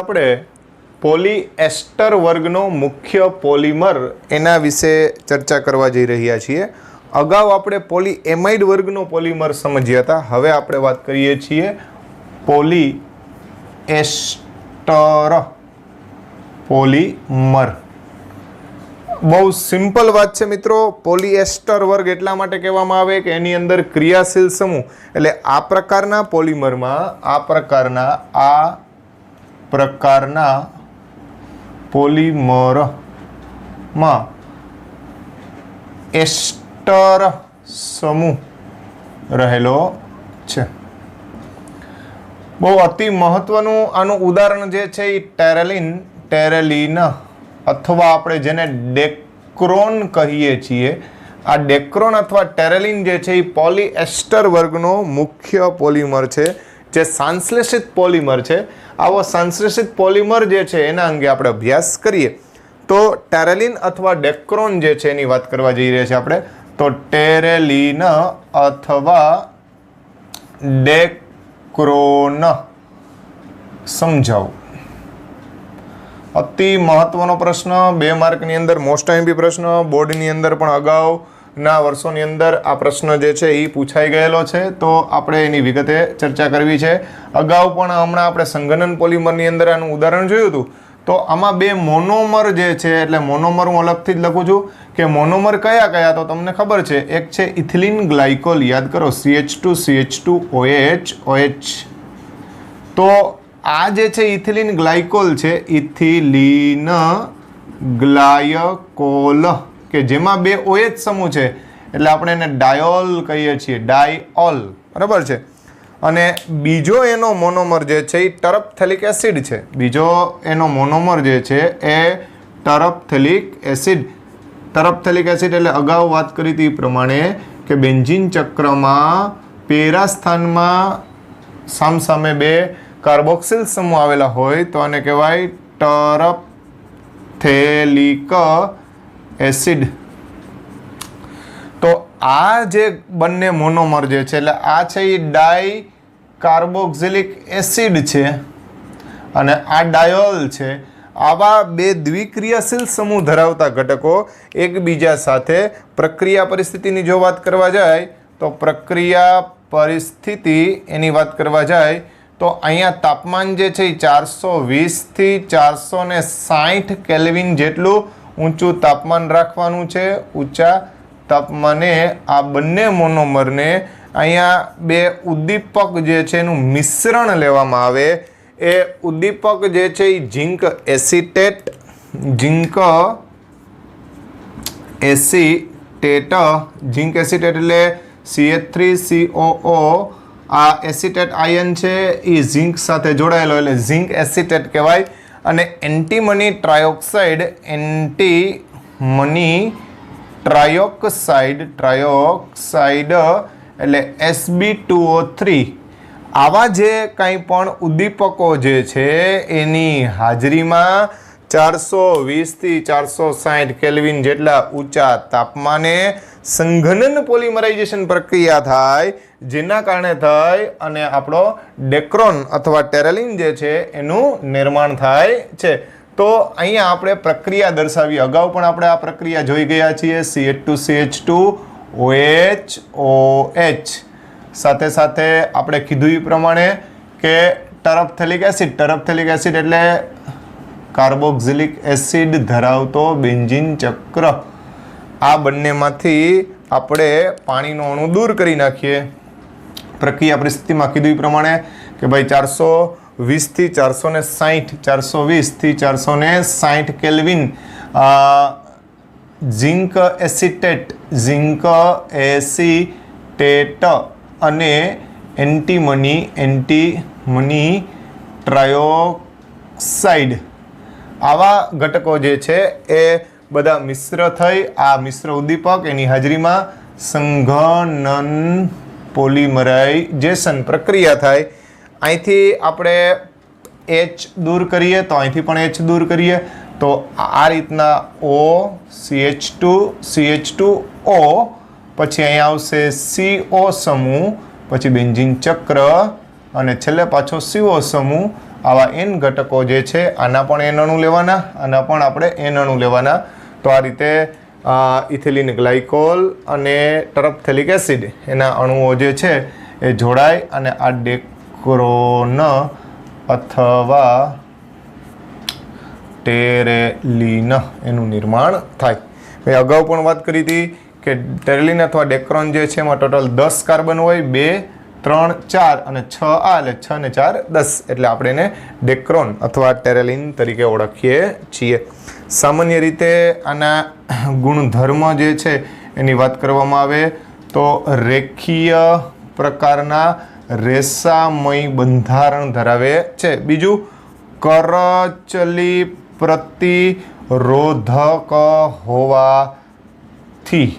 આપણે પોલીએસ્ટર વર્ગનો મુખ્ય પોલિમર એના વિશે ચર્ચા કરવા જઈ રહ્યા છીએ. અગાઉ આપણે પોલીએમાઇડ વર્ગનો પોલિમર સમજ્યા હતા. હવે આપણે વાત કરીએ છીએ પોલીએસ્ટર પોલિમર. બહુ સિમ્પલ વાત છે મિત્રો. પોલીએસ્ટર વર્ગ એટલા માટે કહેવામાં આવે કે એની અંદર ક્રિયાશીલ સમૂહ એટલે આ પ્રકારના પોલિમરમાં એસ્ટર સમૂહ રહેલો છે. બહુ અતિ મહત્વનું આનું ઉદાહરણ જે છે એ ટેરેલિન અથવા આપણે જેને ડેક્રોન કહીએ છીએ. આ ડેક્રોન અથવા ટેરેલિન જે છે એ પોલીએસ્ટર વર્ગનો મુખ્ય પોલિમર છે, જે સંશ્લેષિત પોલિમર છે. આવો સંશ્લેષિત પોલિમર જે છે એના અંગે આપણે અભ્યાસ કરીએ તો ટેરેલિન અથવા ડેક્રોન જે છે એની વાત કરવા જઈ રહ્યા છીએ આપણે. તો ટેરેલિન અથવા ડેક્રોન સમજાવું. અતિ મહત્વનો પ્રશ્ન, 2 માર્કની અંદર મોસ્ટ આઈએમપી પ્રશ્ન, બોર્ડની અંદર પણ અગાઉના વર્ષોની અંદર આ પ્રશ્ન જે છે એ પૂછાઈ ગયેલો છે. તો આપણે એની વિગતે ચર્ચા કરવી છે. અગાઉ પણ હમણાં આપણે સંઘનન પોલિમરની અંદર આનું ઉદાહરણ જોયું હતું. તો આમાં 2 મોનોમર જે છે, એટલે મોનોમર હું અલગથી જ લખું છું કે મોનોમર કયા કયા, તો તમને ખબર છે. એક છે ઇથિલિન ગ્લાયકોલ, યાદ કરો CH2OH. તો આ જે છે ઇથિલિન ગ્લાયકોલ છે, ઇથિલિન ગ્લાયકોલ કે જેમાં 2 OH સમૂહ છે એટલે આપણે એને ડાયોલ કહીએ છીએ, ડાયોલ, બરાબર છે. અને બીજો એનો મોનોમર જે છે એ ટરફથેલિક એસિડ છે. બીજો એનો મોનોમર જે છે એ ટરફથેલિક એસિડ. ટરફથેલિક એસિડ એટલે અગાઉ વાત કરી હતી એ પ્રમાણે કે બેન્ઝીન ચક્રમાં પેરા સ્થાનમાં સામસામે 2 કાર્બોક્સિલ સમૂહ આવેલા હોય તો આને કહેવાય ટરફથેલિક એસિડ. તો આ જે બંને મોનોમર જે છે એટલે આ છે એ ડાઈ કાર્બોક્સિલિક એસિડ છે અને આ ડાયોલ છે. આવા 2 દ્વિક્રિયાશીલ સમૂહ ધરાવતા ઘટકો એકબીજા સાથે પ્રક્રિયા પરિસ્થિતિની જો વાત કરવા જાય તો પ્રક્રિયા પરિસ્થિતિ એની વાત કરવા જાય તો અહીંયા તાપમાન જે છે એ 420 થી 460 કેલ્વિન જેટલું ઊંચું તાપમાન રાખવાનું છે. ઊંચા તાપમાને આ બંને મોનોમરને અહીંયા 2 ઉદ્દીપક જે છે એનું મિશ્રણ લેવામાં આવે. એ ઉદ્દીપક જે છે એ ઝિંક એસિટેટ એટલે CH3COO. આ એસિટેટ આયન છે એ ઝિંક સાથે જોડાયેલો એટલે ઝિંક એસિટેટ કહેવાય. અને એન્ટીમની ટ્રાયોક્સાઇડ એટલે Sb2O3. આવા જે કંઈ પણ ઉદ્દીપકો જે છે એની હાજરીમાં 420 થી 460 કેલ્વિન જેટલા ઊંચા તાપમાને સંઘનન પોલિમરાઇઝેશન પ્રક્રિયા થાય, જેના કારણે થઈ અને આપણો ડેક્રોન અથવા ટેરેલિન જે છે એનું નિર્માણ થાય છે. તો અહીંયા આપણે પ્રક્રિયા દર્શાવી. અગાઉ પણ આપણે આ પ્રક્રિયા જોઈ ગયા છીએ. CH2CH2OH સાથે સાથે આપણે કીધું એ પ્રમાણે કે ટરફથેલિક એસિડ એટલે કાર્બોક્સિલિક એસિડ ધરાવતો બેન્ઝીન ચક્ર. આ બંનેમાંથી આપણે પાણીનો અણુ દૂર કરી નાખીએ. પ્રક્રિયા પરિસ્થિતિમાં કીધું એ પ્રમાણે કે ભાઈ 420 થી 460 કેલ્વિન ઝિંક એસિટેટ અને એન્ટીમની ટ્રાયોક્સાઇડ આવા ઘટકો જે છે એ બધા મિશ્ર થઈ આ મિશ્ર ઉદ્દીપક એની હાજરીમાં સંઘનન પોલિમરાઇઝેશન પ્રક્રિયા થાય. અહીંથી આપણે H દૂર કરીએ તો અહીંથી પણ H દૂર કરીએ તો આ રીતના O CH2O પછી અહીંયા આવશે CO સમૂહ, પછી બેન્ઝીન ચક્ર અને છેલ્લે પાછો CO સમૂહ આવા n ઘટકો જે છે આના પણ n અણુ લેવાના, આના પણ આપણે n અણુ લેવાના. તો આ રીતે ઇથિલિન ગ્લાયકોલ અને ટરફથેલિક એસિડ એના અણુઓ જે છે એ જોડાય અને આ ડેક્રોન અથવા ટેરેલિન એનું નિર્માણ થાય. મેં અગાઉ પણ વાત કરી હતી કે ટેરેલિન અથવા ડેક્રોન જે છે એમાં ટોટલ 10 કાર્બન હોય, 2, 3, 4 અને 6 એટલે 6 ને 4 10, એટલે આપણે એને ડેક્રોન અથવા ટેરેલિન તરીકે ઓળખીએ છીએ. સામાન્ય રીતે આના ગુણધર્મ જે છે એની વાત કરવામાં આવે તો રેખીય પ્રકારના રેસામય બંધારણ ધરાવે છે. બીજું, કરચલી પ્રતિરોધક હોવાથી.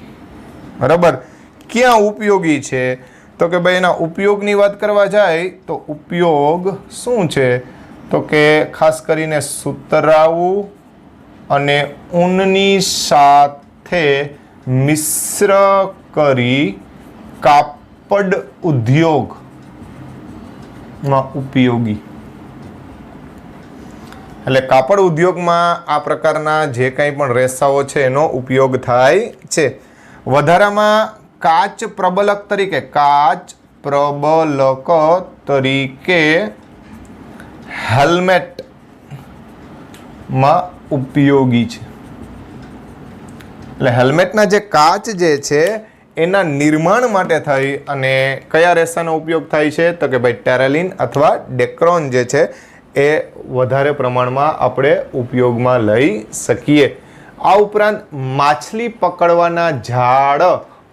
બરાબર. ક્યાં ઉપયોગી છે તો કે ભાઈ એના ઉપયોગની વાત કરવા જાય તો ઉપયોગ શું છે તો કે ખાસ કરીને સુતરાઉ અને ઊનની સાથે મિશ્ર કરી કાપડ ઉદ્યોગમાં ઉપયોગી. એટલે કાપડ ઉદ્યોગમાં આ પ્રકારના જે કંઈ પણ રેસાઓ છે એનો ઉપયોગ થાય છે. વધારામાં કાચ પ્રબલક તરીકે હેલ્મેટમાં ઉપયોગી છે. એટલે હેલ્મેટના જે કાચ જે છે એના નિર્માણ માટે થઈ અને કયા રેસાનો ઉપયોગ થાય છે તો કે ભાઈ ટેરેલિન અથવા ડેક્રોન જે છે એ વધારે પ્રમાણમાં આપણે ઉપયોગમાં લઈ શકીએ. આ ઉપરાંત માછલી પકડવાના ઝાડ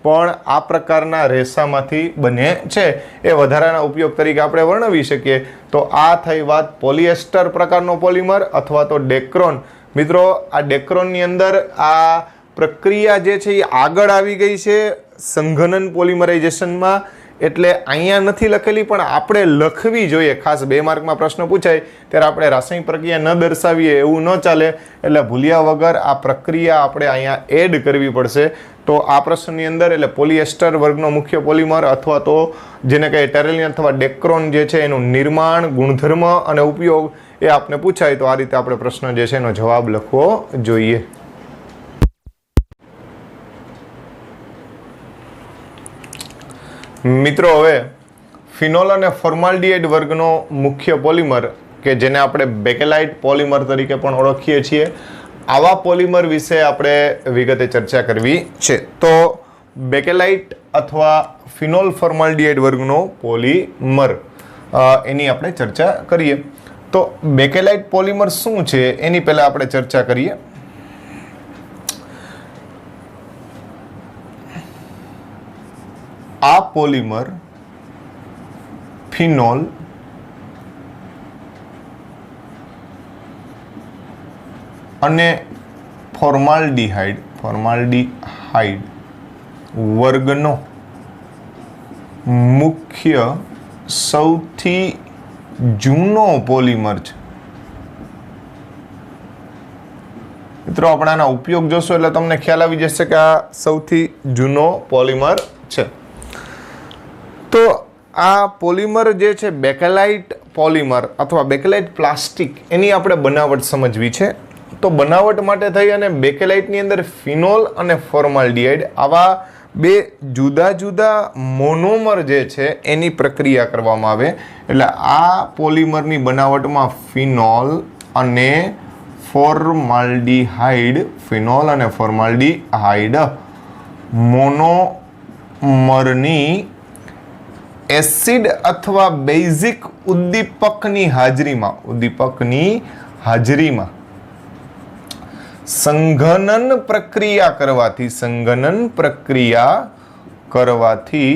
પણ આ પ્રકારના રેસામાંથી બને છે, એ વધારાના ઉપયોગ તરીકે આપણે વર્ણવી શકીએ. તો આ થઈ વાત પોલિએસ્ટર પ્રકારનો પોલિમર અથવા તો ડેક્રોન. મિત્રો, આ ડેક્રોનની અંદર આ પ્રક્રિયા જે છે એ આગળ આવી ગઈ છે સંઘનન પોલિમરાઇઝેશનમાં, એટલે અહીંયા નથી લખેલી પણ આપણે લખવી જોઈએ. ખાસ 2 માર્કમાં પ્રશ્ન પૂછાય ત્યારે આપણે રાસાયણિક પ્રક્રિયા ન દર્શાવીએ એવું ન ચાલે, એટલે ભૂલ્યા વગર આ પ્રક્રિયા આપણે અહીંયા એડ કરવી પડશે. તો આ પ્રશ્નની અંદર એટલે પોલિએસ્ટર વર્ગનો મુખ્ય પોલિમર અથવા તો જેને કહે ટેરેલિન અથવા ડેક્રોન જે છે એનું નિર્માણ, ગુણધર્મ અને ઉપયોગ એ આપને પૂછાય તો આ રીતે આપણે પ્રશ્ન જે છે એનો જવાબ લખવો જોઈએ. મિત્રો, હવે ફિનોલ અને ફોર્માલ્ડિહાઇડ વર્ગનો મુખ્ય પોલિમર કે જેને આપણે બેકેલાઇટ પોલિમર તરીકે પણ ઓળખીએ છીએ, આવા પોલિમર વિશે આપણે વિગતે ચર્ચા કરવી છે. તો બેકેલાઇટ અથવા ફિનોલ ફોર્માલ્ડિહાઇડ વર્ગનો પોલિમર એની આપણે ચર્ચા કરીએ. તો બેકેલાઇટ પોલિમર શું છે એની પહેલા આપણે ચર્ચા કરીએ. આ પોલિમર ફિનોલ અને ફોર્માલ્ડિહાઇડ વર્ગનો મુખ્ય સૌથી જૂનો પોલિમર છે. મિત્રો, આપણે આના ઉપયોગ જોશો એટલે તમને ખ્યાલ આવી જશે કે આ સૌથી જૂનો પોલિમર છે. તો આ પોલિમર જે છે બેકેલાઇટ પોલિમર અથવા બેકેલાઇટ પ્લાસ્ટિક એની આપણે બનાવટ સમજવી છે. તો બનાવટ માટે થઈ અને બેકેલાઇટની અંદર ફિનોલ અને ફોર્માલ્ડિહાઇડ આવા 2 જુદા જુદા મોનોમર જે છે એની પ્રક્રિયા કરવામાં આવે. એટલે આ પોલિમરની બનાવટમાં ફિનોલ અને ફોર્માલ્ડિહાઇડ મોનોમરની એસિડ અથવા બેઝિક ઉદ્દીપકની હાજરીમાં સંઘનન પ્રક્રિયા કરવાથી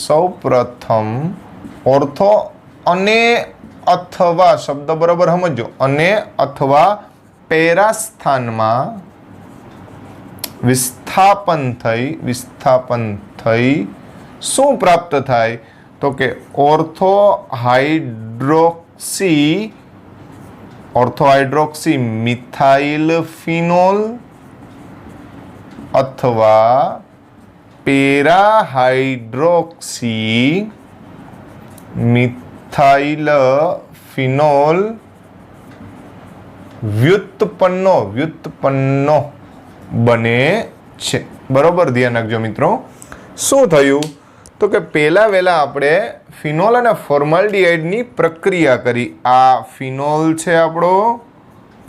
સૌપ્રથમ ઓર્થો અને અથવા શબ્દ બરાબર સમજો અને અથવા પેરા સ્થાનમાં વિસ્થાપન થઈ શું પ્રાપ્ત થાય તો કે ઓર્થોહાઇડ્રોક્સી મિથાઇલ ફિનોલ અથવા પેરાહાઇડ્રોક્સી મિથાઇલ ફિનોલ વ્યુત્પન્નો બને છે. બરોબર, ધ્યાન રાખજો મિત્રો. શું થયું તો કે પહેલા વહેલા આપણે ફિનોલ અને ફોર્માલ્ડિહાઇડની પ્રક્રિયા કરી. આ ફિનોલ છે આપણો,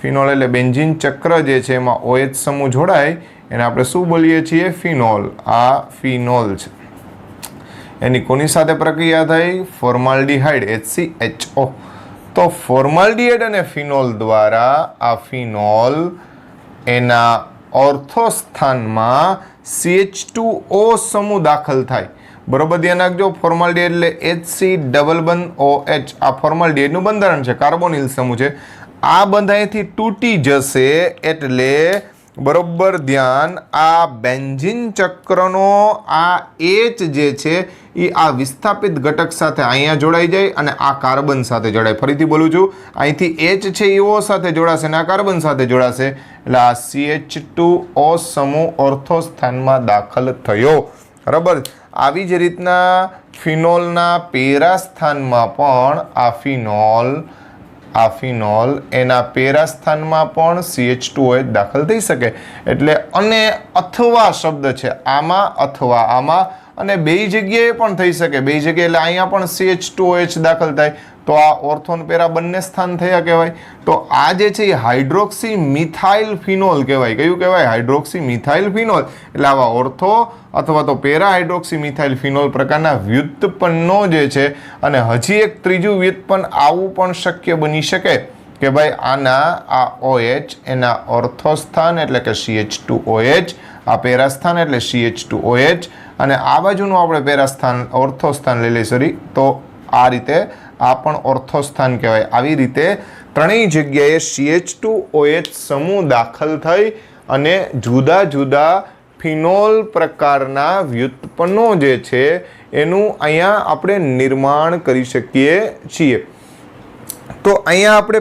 ફિનોલ એટલે બેન્ઝીન ચક્ર જે છે એમાં OH સમૂહ જોડાય એને આપણે શું બોલીએ છીએ? ફિનોલ. આ ફિનોલ છે, એની કોની સાથે પ્રક્રિયા થઈ? Formaldehyde HCHO. તો ફોર્માલ્ડિહાઇડ અને ફિનોલ દ્વારા આ ફિનોલ એના ઓર્થો સ્થાનમાં CH2O સમૂહ દાખલ થાય. બરોબર, ધ્યાન રાખજો. ફોર્માલ્ડિહાઇડ એટલે HC=OH. આ ફોર્માલ્ડિહાઇડનું બંધારણ છે, કાર્બોનિલ સમૂહ છે. આ બંધાયેથી તૂટી જશે એટલે બરોબર ધ્યાન, આ બેન્ઝીન ચક્રનો આ H જે છે એ આ વિસ્થાપિત ઘટક સાથે અહીંયા જોડાઈ જાય અને આ કાર્બન સાથે જોડાય. ફરીથી બોલું છું, અહીંથી H છે એ O સાથે જોડાશે અને આ કાર્બન સાથે જોડાશે એટલે આ CH2O સમૂહ ઓર્થો સ્થાનમાં દાખલ થયો. બરાબર. આવી જ રીતના ફિનોલના પેરા સ્થાનમાં પણ આ ફિનોલ એના પેરા સ્થાનમાં પણ CH2OH દાખલ થઈ શકે. એટલે અને અથવા શબ્દ છે, આમાં અથવા આમાં, અને બે જગ્યાએ પણ થઈ શકે. બે જગ્યાએ એટલે અહીંયા પણ CH2OH દાખલ થાય તો આ ઓર્થોન પેરા બંને સ્થાન થયા કહેવાય. તો આ જે છે એ હાઇડ્રોક્સી મિથાઇલ ફિનોલ કહેવાય. કયું કહેવાય? Hydroxy methyl phenol. એટલે આવા ઓર્થો અથવા તો પેરા હાઇડ્રોક્સી મિથાઇલ ફિનોલ પ્રકારના વ્યુત્પન્નો જે છે. અને હજી એક ત્રીજું વ્યુત્પન્ન આવું પણ શક્ય બની શકે કે ભાઈ આના આ OH એના ઓર્થો સ્થાન એટલે કે CH2OH, આ પેરા સ્થાન એટલે CH2OH, અને આ બાજુનું આપણે પેરા સ્થાન ઓર્થો સ્થાન લઈ લઈએ. સોરી, તો આ રીતે આ પણ ઓર્થો સ્થાન કહેવાય. આવી રીતે ત્રણેય જગ્યાએ CH2OH સમૂહ દાખલ થઈ અને જુદા જુદા ફિનોલ પ્રકારના વ્યુત્પન્નો જે છે એનું અહીંયા આપણે નિર્માણ કરી શકીએ છીએ. તો અહીંયા આપણે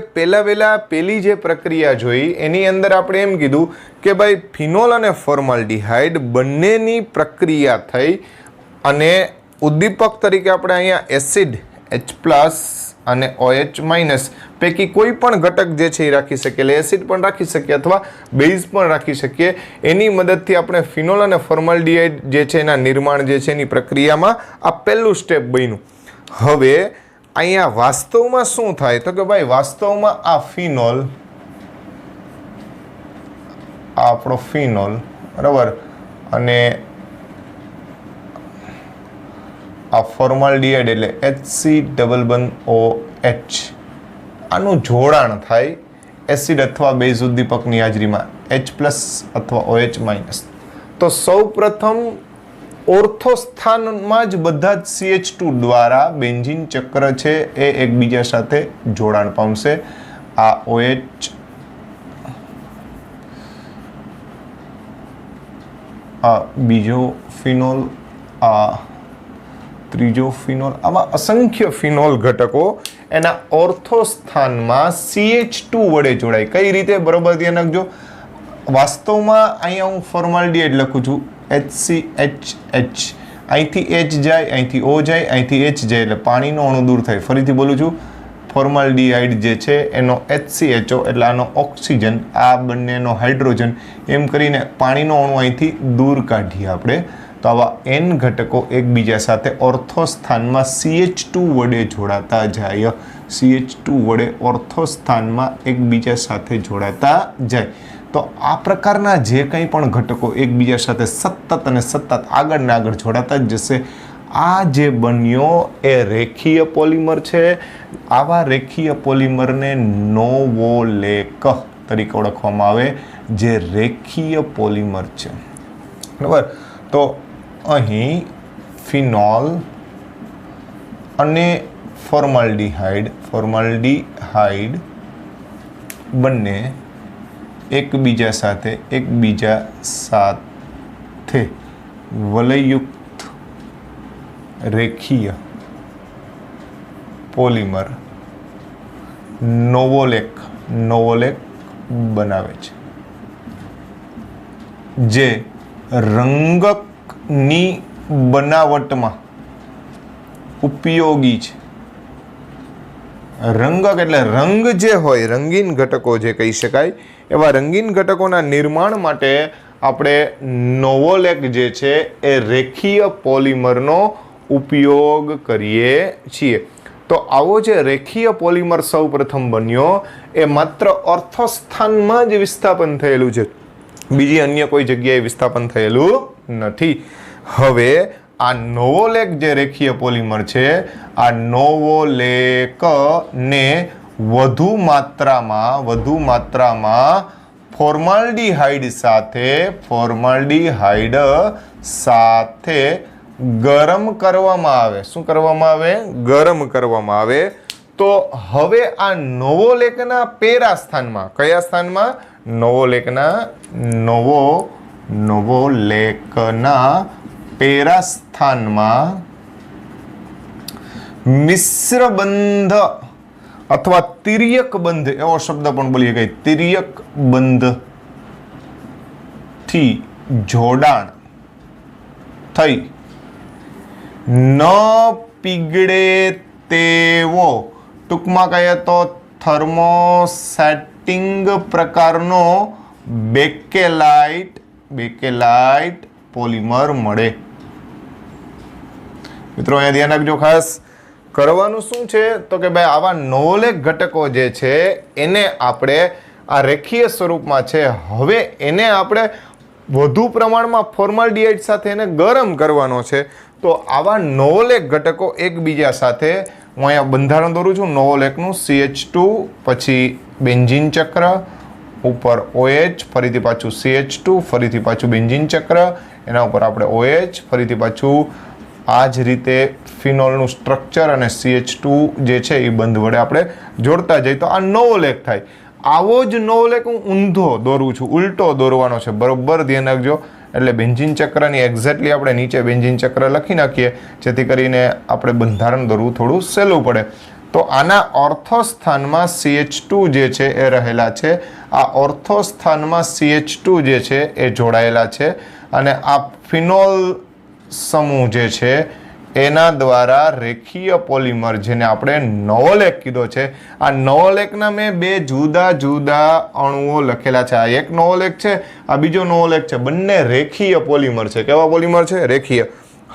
પહેલી જે પ્રક્રિયા જોઈ એની અંદર આપણે એમ કીધું કે ભાઈ ફિનોલ અને ફોર્માલ્ડિહાઇડ બંનેની પ્રક્રિયા થઈ અને ઉદ્દીપક તરીકે આપણે અહીંયા એસિડ H+ અને OH- પૈકી કોઈ પણ ઘટક જે છે એ રાખી શકીએ. એટલે એસિડ પણ રાખી શકીએ અથવા બેઝ પણ રાખી શકીએ. એની મદદથી આપણે ફિનોલ અને ફોર્માલ્ડિહાઇડ જે છે એના નિર્માણ જે છે એની પ્રક્રિયામાં આ પહેલું સ્ટેપ બન્યું. હવે અહીંયા વાસ્તવમાં શું થાય તો કે ભાઈ વાસ્તવમાં આ ફિનોલ, આ આપણો ફિનોલ બરાબર, અને આ ફોર્માલ્ડિહાઇડ એટલે HC=OH, આનું જોડાણ થાય એસિડ અથવા બેઝ ઉદ્દીપકની હાજરીમાં H+ અથવા OH-. તો સૌ પ્રથમ ઓર્થો સ્થાનમાં જ બધા જ CH2 દ્વારા બેન્ઝીન ચક્ર છે એ એકબીજા સાથે જોડાણ પામશે. આ OH, આ બીજો ફિનોલ, આ ત્રીજો ફિનોલ, આવા અસંખ્ય ફિનોલ ઘટકો એના ઓર્થો સ્થાનમાં CH2 વડે જોડાય. કઈ રીતે? બરોબર ધ્યાન રાખજો. વાસ્તવમાં અહીંયા હું ફોર્માલ્ડિહાઇડ લખું છું HCHH, અહીંથી H જાય, અહીંથી O જાય, અહીંથી H જાય એટલે પાણીનો અણુ દૂર થાય. ફરીથી બોલું છું, ફોર્માલ્ડિહાઇડ જે છે એનો HCHO એટલે આનો ઓક્સિજન, આ બંનેનો હાઇડ્રોજન, એમ કરીને પાણીનો અણુ અહીંથી દૂર કાઢીએ આપણે. તો આવા N ઘટકો એકબીજા સાથે ઓર્થો સ્થાનમાં CH2 વડે જોડાતા જાય. CH2 વડે ઓર્થો સ્થાનમાં એકબીજા સાથે જોડાતા જાય. તો આ પ્રકારના જે કંઈ પણ ઘટકો એકબીજા સાથે સતત અને સતત આગળ ને આગળ જોડાતા જ જશે. આ જે બન્યો એ રેખીય પોલિમર છે. આવા રેખીય પોલિમરને નોવોલેક તરીકે ઓળખવામાં આવે, જે રેખીય પોલિમર છે. બરાબર. તો અહીં ફિનોલ અને ફોર્માલ્ડિહાઇડ બંને એકબીજા સાથે વલયયુક્ત રેખીય પોલિમર નોવોલેક બનાવે છે, જે રંગકની બનાવટમાં ઉપયોગી છે. રંગક એટલે રંગ જે હોય, રંગીન ઘટકો જે કહી શકાય, એવા રંગીન ઘટકોના નિર્માણ માટે આપણે નોવોલેક જે છે એ રેખીય પોલિમરનો ઉપયોગ કરીએ છીએ. તો આવો જે રેખીય પોલિમર સૌ પ્રથમ બન્યો એ માત્ર અર્થસ્થાનમાં જ વિસ્થાપન થયેલું છે, બીજી અન્ય કોઈ જગ્યાએ વિસ્થાપન થયેલું નથી. હવે આ નોવોલેક જે રેખીય પોલિમર છે, આ નોવોલેકને વધુ માત્રામાં ફોર્માલ્ડીહાઇડ સાથે ગરમ કરવામાં આવે. શું કરવામાં આવે? ગરમ કરવામાં આવે. તો હવે આ નોવોલેકના પેરા સ્થાનમાં, કયા સ્થાનમાં? નોવોલેકના પેરા સ્થાનમાં મિશ્ર બંધ અથવા તિર્યક બંધ એવો શબ્દ પણ બોલીએ કે તિર્યક બંધ થી જોડાણ થઈ ન પીગળે તેવો, ટૂંકમાં કહીએ તો થર્મોસેટિંગ પ્રકારનો બેકેલાઇટ પોલિમર મળે. મિત્રો અહીંયા ધ્યાન રાખજો, ખાસ કરવાનું શું છે તો કે ભાઈ આવા નોવોલેક ઘટકો જે છે એને આપણે આ રેખીય સ્વરૂપમાં છે, હવે એને આપણે વધુ પ્રમાણમાં ફોર્માલ્ડીહાઇડ સાથે એને ગરમ કરવાનો છે. તો આવા નોવોલેક ઘટકો એકબીજા સાથે, હું અહીંયા બંધારણ દોરું છું નોવોલેકનું, CH2 પછી બેન્ઝીન ચક્ર ઉપર OH, ફરીથી પાછું CH2, ફરીથી પાછું બેન્ઝીન ચક્ર, એના ઉપર આપણે OH, ફરીથી પાછું આ જ રીતે ફિનોલનું સ્ટ્રક્ચર અને CH2 જે છે એ બંધ વડે આપણે જોડતા જઈએ તો આ નોવોલેક થાય. આવો જ નોવોલેક હું ઊંધો દોરું છું, ઉલટો દોરવાનો છે, બરોબર ધ્યાન રાખજો. એટલે બેન્ઝીન ચક્રની એક્ઝેક્ટલી આપણે નીચે બેન્ઝીન ચક્ર લખી નાખીએ જેથી કરીને આપણે બંધારણ દોરવું થોડું સહેલું પડે. તો આના ઓર્થોસ્થાનમાં CH2 જે છે એ રહેલા છે, આ ઓર્થોસ્થાનમાં CH2 જે છે એ જોડાયેલા છે અને આ ફિનોલ સમૂહ જે છે એના દ્વારા રેખીય પોલિમર જેને આપણે નોવોલેક કીધો છે, આ નોવોલેકના મેં બે જુદા જુદા અણુઓ લખેલા છે. આ એક નોવોલેક છે, આ બીજો નોવોલેક છે, બંને રેખીય પોલિમર છે. કેવા પોલિમર છે? રેખીય.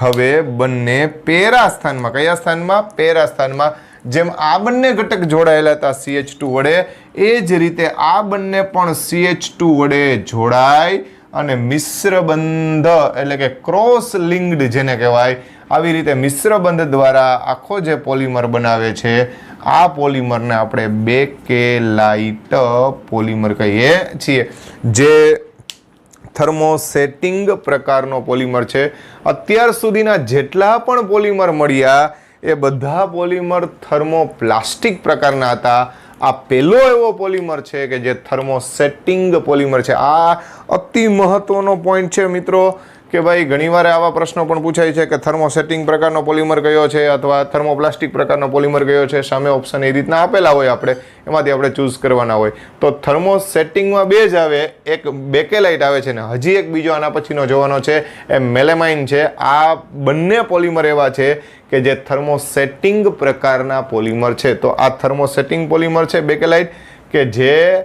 હવે બંને પેરા સ્થાનમાં, કયા સ્થાનમાં? પેરા સ્થાનમાં. જેમ આ બંને ઘટક જોડાયેલા હતા CH2 વડે, એ જ રીતે આ બંને પણ CH2 વડે જોડાય અને મિશ્ર બંધ એટલે કે ક્રોસ લિંક્ડ જેને કહેવાય, આવી રીતે મિશ્ર બંધ દ્વારા આખો જે પોલિમર બનાવે છે, આ પોલિમરને આપણે બેકેલાઇટ પોલિમર કહીએ છીએ, જે થર્મોસેટિંગ પ્રકારનો પોલિમર છે. અત્યાર સુધીના જેટલા પણ પોલિમર મળ્યા એ બધા પોલિમર થર્મોપ્લાસ્ટિક પ્રકારના હતા. આ પહેલો એવો પોલિમર છે કે જે થર્મોસેટિંગ પોલિમર છે. આ અતિ મહત્વનો પોઈન્ટ છે મિત્રો, કે ભાઈ ઘણીવાર આવા પ્રશ્નો પણ પૂછાય છે કે થર્મોસેટિંગ પ્રકારનો પોલિમર કયો છે અથવા થર્મોપ્લાસ્ટિક પ્રકારનો પોલિમર કયો છે. સામે ઓપ્શન એ રીતના આપેલા હોય, આપણે એમાંથી આપણે ચૂઝ કરવાના હોય. તો થર્મોસેટિંગમાં બે જ આવે, એક બેકેલાઇટ આવે છે ને હજી એક બીજો આના પછીનો જોવાનો છે એ મેલેમાઇન છે. આ બંને પોલિમર એવા છે કે જે થર્મોસેટિંગ પ્રકારના પોલિમર છે. તો આ થર્મોસેટિંગ પોલિમર છે બેકેલાઇટ, કે જે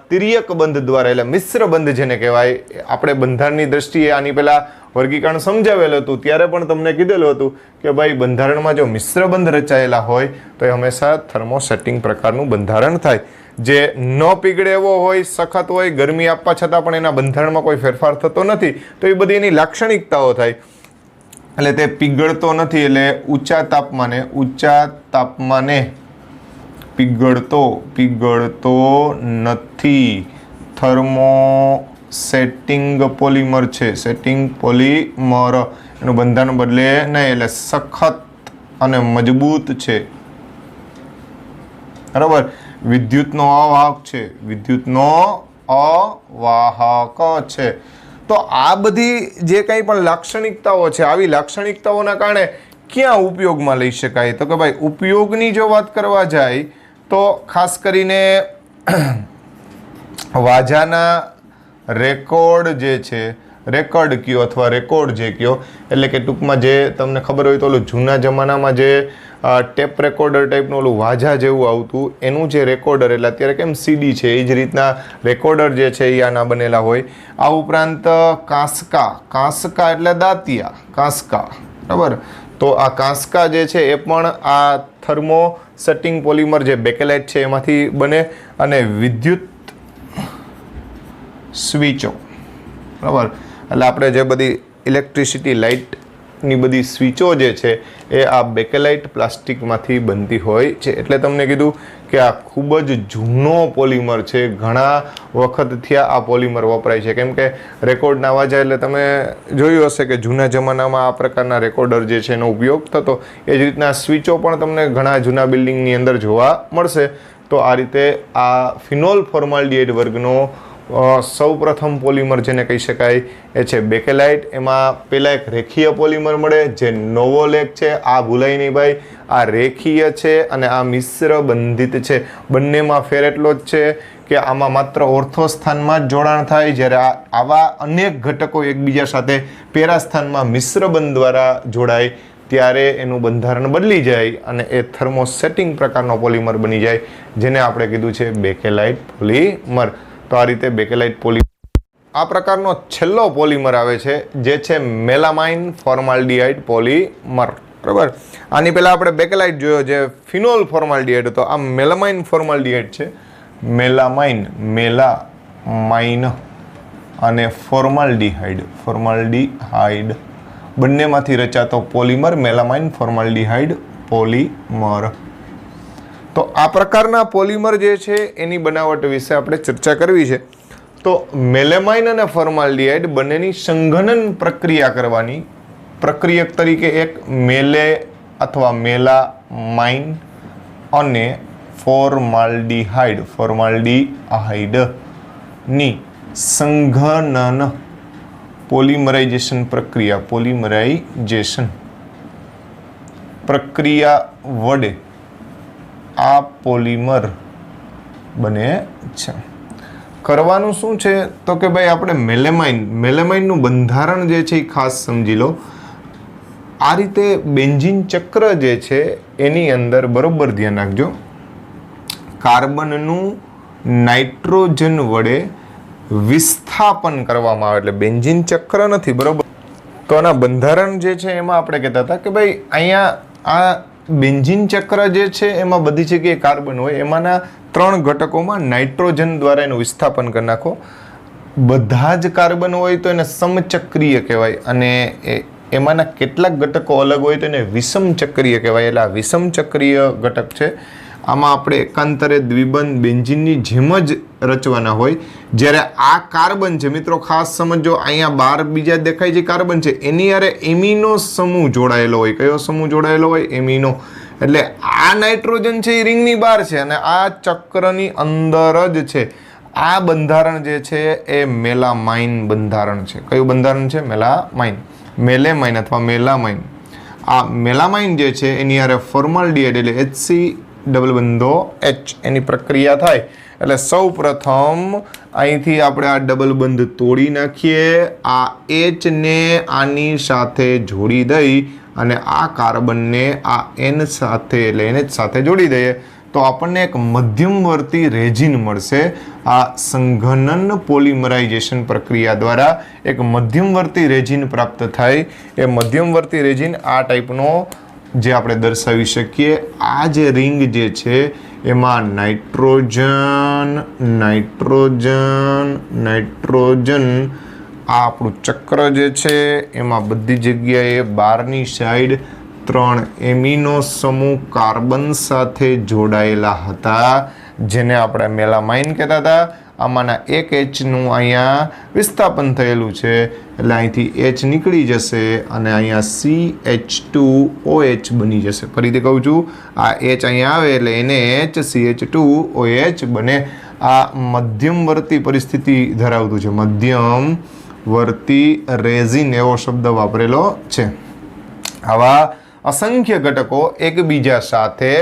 તિર્યક બંધ દ્વારા એટલે મિશ્ર બંધ જેને કહેવાય, આપણે બંધારણની દ્રષ્ટિએ આની પહેલાં વર્ગીકરણ સમજાવેલું હતું ત્યારે પણ તમને કીધેલું હતું કે ભાઈ બંધારણમાં જો મિશ્ર બંધ રચાયેલા હોય તો એ હંમેશા થર્મોસેટિંગ પ્રકારનું બંધારણ થાય. જે ન પીગળે એવો હોય, સખત હોય, ગરમી આપવા છતાં પણ એના બંધારણમાં કોઈ ફેરફાર થતો નથી, તો એ બધી એની લાક્ષણિકતાઓ થાય. એટલે તે પીગળતો નથી, એટલે ઊંચા તાપમાને પીગળતો નથી. થર્મોસેટિંગ પોલિમર છે, સેટિંગ પોલિમર, એનું બંધારણ બદલે નહીં, એટલે સખત અને મજબૂત છે. બરાબર. વિદ્યુતનો અવાહક છે. તો આ બધી જે કંઈ પણ લાક્ષણિકતાઓ છે, આવી લાક્ષણિકતાઓના કારણે ક્યાં ઉપયોગમાં લઈ શકાય? તો કે ભાઈ ઉપયોગની જો વાત કરવા જાય તો ખાસ કરીને વાજાના રેકોર્ડ જે છે, રેકર્ડ કયો અથવા રેકોર્ડ જે કયો, એટલે કે ટૂંકમાં જે તમને ખબર હોય તો જૂના જમાનામાં જે ટેપ રેકોર્ડર ટાઈપનું ઓલું વાજા જેવું આવતું એનું જે રેકોર્ડર, એટલે અત્યારે કેમ સીડી છે એ જ રીતના રેકોર્ડર જે છે એ આના બનેલા હોય. આ ઉપરાંત કાંસકા એટલે દાંતિયા, કાંસકા, બરાબર. તો આ કાંસકા જે છે એ પણ આ થર્મો સેટિંગ પોલિમર જે બેકેલાઇટ છે એમાંથી બને. અને વિદ્યુત સ્વિચો, બરાબર, એટલે આપણે જે બધી ઇલેક્ટ્રિસિટી લાઇટની બધી સ્વિચો જે છે એ આ બેકેલાઇટ પ્લાસ્ટિકમાંથી બનતી હોય છે. એટલે તમને કીધું કે આ ખૂબ જ જૂનો પોલિમર છે, ઘણા વખતથી આ પોલિમર વપરાય છે. કેમ કે રેકોર્ડના અવાજ એટલે તમે જોયું હશે કે જૂના જમાનામાં આ પ્રકારના રેકોર્ડર જે છે એનો ઉપયોગ થતો. એ જ રીતના સ્વિચો પણ તમને ઘણા જૂના બિલ્ડિંગની અંદર જોવા મળશે. તો આ રીતે આ ફિનોલ ફોર્માલ્ડિહાઇડ વર્ગનો સૌ પ્રથમ પોલિમર જેને કહી શકાય એ છે બેકેલાઇટ. એમાં પહેલાં એક રેખીય પોલિમર મળે જે નોવોલેક છે. આ ભૂલાય નહીં ભાઈ, આ રેખીય છે અને આ મિશ્ર બંધિત છે. બંનેમાં ફેર એટલો જ છે કે આમાં માત્ર ઓર્થો સ્થાનમાં જ જોડાણ થાય, જ્યારે આવા અનેક ઘટકો એકબીજા સાથે પેરા સ્થાનમાં મિશ્ર બંધ દ્વારા જોડાય ત્યારે એનું બંધારણ બદલી જાય અને એ થર્મોસેટિંગ પ્રકારનો પોલિમર બની જાય, જેને આપણે કીધું છે બેકેલાઇટ પોલિમર. તો આ રીતે બેકેલાઇટ પોલિમર. આ પ્રકારનો છેલ્લો પોલિમર આવે છે જે છે મેલામાઇન ફોર્માલ્ડિહાઇડ પોલિમર, બરાબર. આની પહેલાં આપણે બેકેલાઇટ જોયો જે ફિનોલ ફોર્માલ્ડિહાઇડ હતો. આ મેલામાઇન ફોર્માલ્ડિહાઇડ છે. મેલામાઇન અને ફોર્માલ્ડિહાઇડ બંનેમાંથી રચાતો પોલિમર મેલામાઇન ફોર્માલ્ડિહાઇડ પોલિમર. તો આ પ્રકારના પોલિમર જે છે એની બનાવટ વિશે આપણે ચર્ચા કરવી છે. તો મેલેમાઇન અને ફોર્માલ્ડિહાઇડ બંનેની સંઘનન પ્રક્રિયા કરવાની પ્રક્રિયક તરીકે એક મેલે અથવા મેલામાઇન અને ફોર્માલ્ડિહાઇડની સંઘનન પોલિમરાઇઝેશન પ્રક્રિયા વડે આ પોલિમર બને છે. કરવાનું શું છે તો કે ભાઈ આપણે મેલેમાઇનનું બંધારણ જે છે એ ખાસ સમજી લો. આ રીતે બેન્ઝીન ચક્ર જે છે એની અંદર બરોબર ધ્યાન રાખજો, કાર્બનનું નાઇટ્રોજન વડે વિસ્થાપન કરવામાં આવે, એટલે બેન્ઝીન ચક્ર નથી, બરોબર. તો આના બંધારણ જે છે એમાં આપણે કહેતા હતા કે ભાઈ અહીંયા આ બેન્ઝીન ચક્ર જે છે એમાં બધી જગ્યાએ કાર્બન હોય, એમાંના 3 ઘટકોમાં નાઇટ્રોજન દ્વારા એનું વિસ્થાપન કરી નાખો. બધા જ કાર્બન હોય તો એને સમચક્રીય કહેવાય અને એમાંના કેટલાક ઘટકો અલગ હોય તો એને વિષમચક્રીય કહેવાય. એટલે આ વિષમચક્રીય ઘટક છે. આમાં આપણે એકાંતરે દ્વિબંધ બેન્ઝીનની જેમ જ રચવાના હોય. જ્યારે આ કાર્બન છે મિત્રો, ખાસ સમજો, અહીંયા 12 બીજા દેખાય છે કાર્બન છે, એની હારે એમિનો સમૂહ જોડાયેલો હોય. કયો સમૂહ જોડાયેલો હોય? એમિનો. એટલે આ નાઇટ્રોજન છે એ રિંગની બહાર છે અને આ ચક્રની અંદર જ છે. આ બંધારણ જે છે એ મેલામાઇન બંધારણ છે. કયું બંધારણ છે? મેલેમાઇન અથવા મેલામાઇન. આ મેલામાઇન જે છે એની હારે ફોર્માલ્ડિહાઇડ એટલે HC ડબલ બંધો H એની પ્રક્રિયા થાય. એટલે સૌ પ્રથમ અહીંથી આપણે આ ડબલ બંધ તોડી નાખીએ, આ H ને આની સાથે જોડી દઈ અને આ કાર્બનને આ N સાથે એટલે NH સાથે જોડી દઈએ તો આપણને એક મધ્યમવર્તી રેઝિન મળશે. આ સંઘનન પોલિમરાઇઝેશન પ્રક્રિયા દ્વારા એક મધ્યમવર્તી રેઝિન પ્રાપ્ત થાય. એ મધ્યમવર્તી રેઝિન આ ટાઈપનો જે આપણે દર્શાવી શકીએ. આ જે રિંગ જે છે એમાં નાઇટ્રોજન આ આપણું ચક્ર જે છે એમાં બધી જગ્યાએ બહારની સાઈડ 3 એમિનો સમૂહ કાર્બન સાથે જોડાયેલા હતા, જેને આપણે મેલામાઇન કહેતા હતા. આમાંના એક Hનું અહીંયા વિસ્થાપન થયેલું છે એટલે અહીંથી H નીકળી જશે અને અહીંયા CH2OH બની જશે. ફરીથી કહું છું, આ H અહીંયા આવે એટલે NH CH2OH બને. આ મધ્યમવર્તી પરિસ્થિતિ ધરાવતું છે. મધ્યમવર્તી રેઝિન એવો શબ્દ વાપરેલો છે. આવા અસંખ્ય ઘટકો એકબીજા સાથે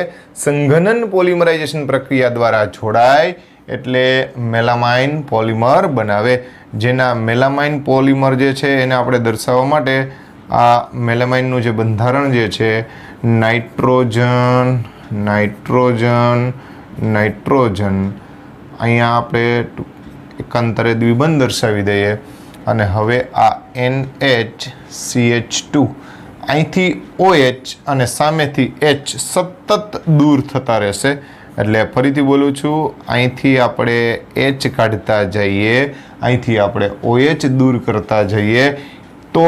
સંઘનન પોલિમરાઇઝેશન પ્રક્રિયા દ્વારા જોડાય એટલે મેલામાઇન પોલિમર બનાવે. જેના મેલામાઇન પોલિમર જે છે એને આપણે દર્શાવવા માટે આ મેલામાઇનનું જે બંધારણ જે છે નાઇટ્રોજન, નાઇટ્રોજન, નાઇટ્રોજન. અહીંયા આપણે એકાંતરે દ્વિબંધ દર્શાવી દઈએ અને હવે આ NH અહીંથી OH અને સામેથી H સતત દૂર થતા રહેશે. એટલે ફરીથી બોલું છું, અહીંથી આપણે H કાઢતા જઈએ, અહીંથી આપણે OH દૂર કરતા જઈએ તો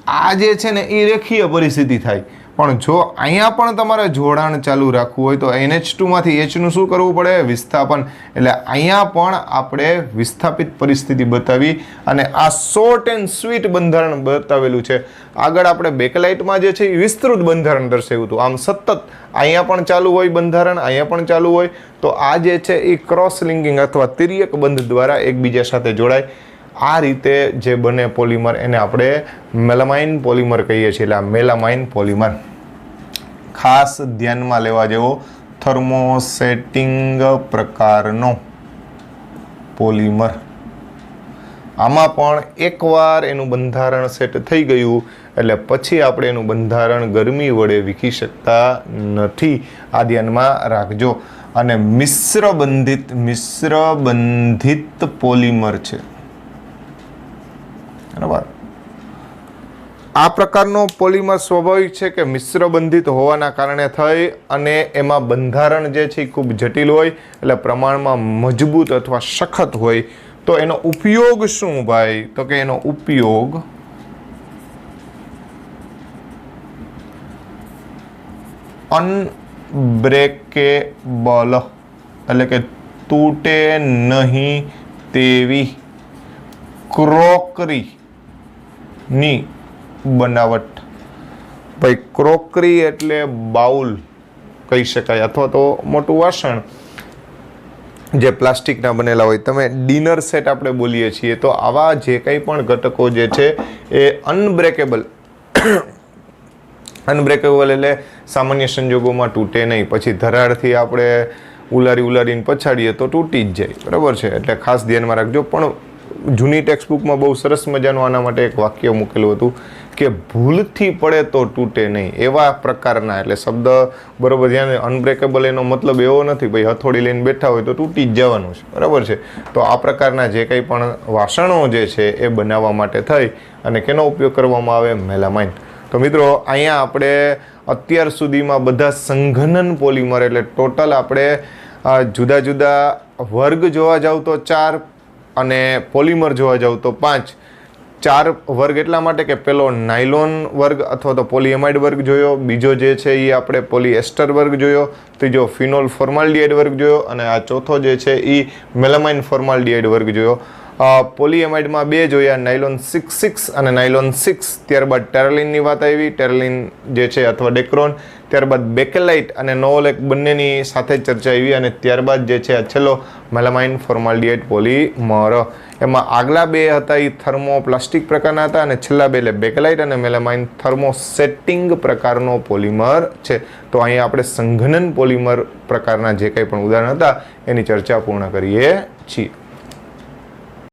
આ જે છે ને એ રેખીય પરિસ્થિતિ થાય. પણ જો અહીંયા પણ તમારે જોડાણ ચાલુ રાખવું હોય તો NH2માંથી Hનું શું કરવું પડે? વિસ્થાપન. એટલે અહીંયા પણ આપણે વિસ્થાપિત પરિસ્થિતિ બતાવી અને આ શોર્ટ એન્ડ સ્વીટ બંધારણ બતાવેલું છે. આગળ આપણે બેકલાઇટમાં જે છે એ વિસ્તૃત બંધારણ દર્શાવ્યું હતું. આમ સતત અહીંયા પણ ચાલુ હોય બંધારણ, અહીંયા પણ ચાલુ હોય. તો આ જે છે એ ક્રોસ લિંકિંગ અથવા તિર્યક બંધ દ્વારા એકબીજા સાથે જોડાય. આ રીતે જે બને પોલિમર એને આપણે મેલામાઇન પોલિમર કહીએ છીએ. એટલે આ મેલામાઇન પોલિમર ખાસ ધ્યાનમાં લેવા જેવો થર્મોસેટિંગ પ્રકારનો પોલિમર. આમાં પણ એકવાર એનું બંધારણ સેટ થઈ ગયું એટલે પછી આપણે એનું બંધારણ ગરમી વડે વીખી શકતા નથી. આ ધ્યાનમાં રાખજો. અને મિશ્ર બંધિત પોલિમર છે. બરાબર. આ પ્રકારનો પોલિમર સ્વાભાવિક છે કે મિશ્ર બંધિત હોવાના કારણે થઈ અને એમાં બંધારણ જે છે એ ખૂબ જટિલ હોય એટલે પ્રમાણમાં મજબૂત અથવા સખત હોય. તો એનો ઉપયોગ શું ભાઈ? તો કે એનો ઉપયોગ અનબ્રેકેબલ એટલે કે તૂટે નહીં તેવી ક્રોકરીની બનાવટ. ભાઈ ક્રોકરી એટલે બાઉલ કહી શકાય અથવા તો મોટું વાસણ જે પ્લાસ્ટિકના બનેલા હોય. તમે ડિનર સેટ આપણે બોલીએ છીએ. તો આવા જે કંઈ પણ ઘટકો જે છે એ અનબ્રેકેબલ એટલે સામાન્ય સંજોગોમાં તૂટે નહીં. પછી ધરાડથી આપણે ઉલારીને પછાડીએ તો તૂટી જ જાય. બરાબર છે. એટલે ખાસ ધ્યાનમાં રાખજો. પણ જૂની ટેક્સ્ટબુકમાં બહુ સરસ મજાનું આના માટે એક વાક્ય મૂકેલું હતું કે ભૂલથી પડે તો તૂટે નહીં. એવા પ્રકારના, એટલે શબ્દ બરોબર ધ્યાન. અનબ્રેકેબલ એનો મતલબ એવો નથી ભાઈ હથોડી લઈને બેઠા હોય તો તૂટી જ જવાનું છે. બરાબર છે. તો આ પ્રકારના જે કંઈ પણ વાસણો જે છે એ બનાવવા માટે થઈ અને કેનો ઉપયોગ કરવામાં આવે? મેલામાઇન. તો મિત્રો અહીંયા આપણે અત્યાર સુધીમાં બધા સંઘનન પોલિમર એટલે ટોટલ આપણે જુદા જુદા વર્ગ જોવા જાવ તો 4 અને પોલિમર જોવા જાવ તો 5. 4 વર્ગ એટલા માટે કે પેલો નાયલોન વર્ગ અથવા તો પોલીએમાઇડ વર્ગ જોયો, બીજો જે છે એ આપણે પોલીએસ્ટર વર્ગ જોયો, ત્રીજો ફિનોલ ફોર્માલ્ડિહાઇડ વર્ગ જોયો અને આ ચોથો જે છે એ મેલામાઇન ફોર્માલ્ડિહાઇડ વર્ગ જોયો. પોલીએમાઇડમાં 2 જોયા, નાયલોન 6 અને નાયલોન 6. ત્યારબાદ ટેરલિનની વાત આવી, ટેરલિન જે છે અથવા ડેક્રોન. ત્યારબાદ બેકેલાઇટ અને નોવોલેક બંનેની સાથે ચર્ચા આવી અને ત્યારબાદ જે છે આ છેલ્લો મેલામાઇન ફોર્માલ્ડિહાઇડ પોલિમર. એમાં આગલા 2 હતા એ થર્મોપ્લાસ્ટિક પ્રકારના હતા અને છેલ્લા 2 એટલે બેકેલાઇટ અને મેલામાઇન થર્મોસેટિંગ પ્રકારનો પોલિમર છે. તો અહીંયા આપણે સંઘનન પોલિમર પ્રકારના જે કંઈ પણ ઉદાહરણ હતા એની ચર્ચા પૂર્ણ કરીએ છીએ.